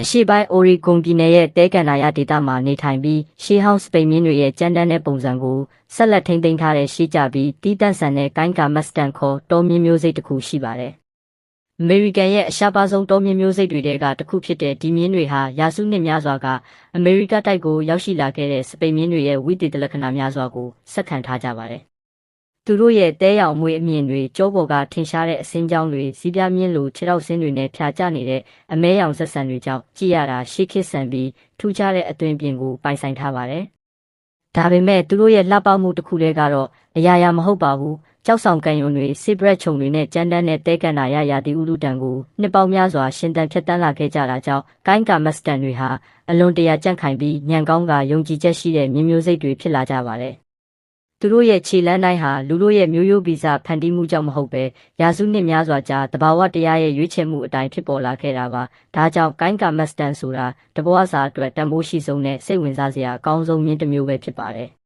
အရှိပိုင်းအိုရီဂွန်ပြည်နယ်ရဲ့တဲကန်နာရဒေသမှာနေထိုင်ပြီးရှေးဟောင်းစပိန်မြင်းတွေရဲ့ကြမ်းတမ်းတဲ့ပုံစံကိုဆက်လက်ထိန်းသိမ်းထားတဲ့ရှေးကြပြီးတီးတန့်ဆန်တဲ့ကိုင်းကာမတ်စတန်ခေါ်တောမြင်းမျိုးစိတ်တစ်ခုရှိပါတယ်။အမေရိကန်ရဲ့အရှားပါဆုံးတောမြင်းမျိုးစိတ်တွေကတစ်ခုဖြစ်တဲ့ဒီမြင်းတွေဟာရာစုနှစ်များစွာကအမေရိကတိုက်ကိုရောက်ရှိလာခဲ့တဲ့စပိန်မြင်းတွေရဲ့ဝိသေသလက္ခဏာများစွာကိုဆက်ခံထားကြပါတယ်။သူတို့ရဲ့တဲရောင်မွေအမြင့်တွေကြောပေါ်ကထင်ရှားတဲ့အစင်းကြောင်းတွေစီးပြားမြင့်လိုခြေထောက်ဆင်းတွေနဲ့ဖြာကျနေတဲ့အမဲရောင်ဆက်ဆံတွေကြောင့်ကြည့်ရတာရှေးခေတ်ဆန်ပြီးထူးခြားတဲ့အသွင်ပြင်ကိုပိုင်ဆိုင်ထားပါတယ်။ဒါပေမဲ့သူတို့ရဲ့လှပမှုတစ်ခုတည်းကတော့အရာရာမဟုတ်ပါဘူး။ကြောက်ဆောင်ကန်ယွန်တွေစစ်ဘရက်ခြုံတွေနဲ့ကြမ်းတမ်းတဲ့တဲကန်နာရာသီဥတုတံကိုနှစ်ပေါင်းများစွာရှင်သန်ဖြတ်တန်းလာခဲ့ကြတာကြောင့်ကိုင်းကာမတ်စတန်တွေဟာအလွန်တရာကြန့်ခိုင်ပြီးညံကောင်းကယုံကြည်ချက်ရှိတဲ့မြင်းမျိုးစိတ်တွေဖြစ်လာကြပါတယ်။သူတို့ရဲ့ခြေလမ်းတိုင်းဟာလူတို့ရဲ့မျိုးရိုးဗီဇဖန်တီးမှုကြောင့်မဟုတ်ပဲရာစုနှစ်များစွာကြာတဘာဝတရားရဲ့ရွေးချယ်မှုအတိုင်းဖြစ်ပေါ်လာခဲ့တာပါ။ဒါကြောင့်ကိုင်းကာမတ်စတန်ဆိုတာတဘဝစာအတွက်တန်ဖိုးရှိဆုံးနဲ့စိတ်ဝင်စားစရာအကောင်းဆုံးမြင်းတစ်မျိုးပဲဖြစ်ပါတယ်။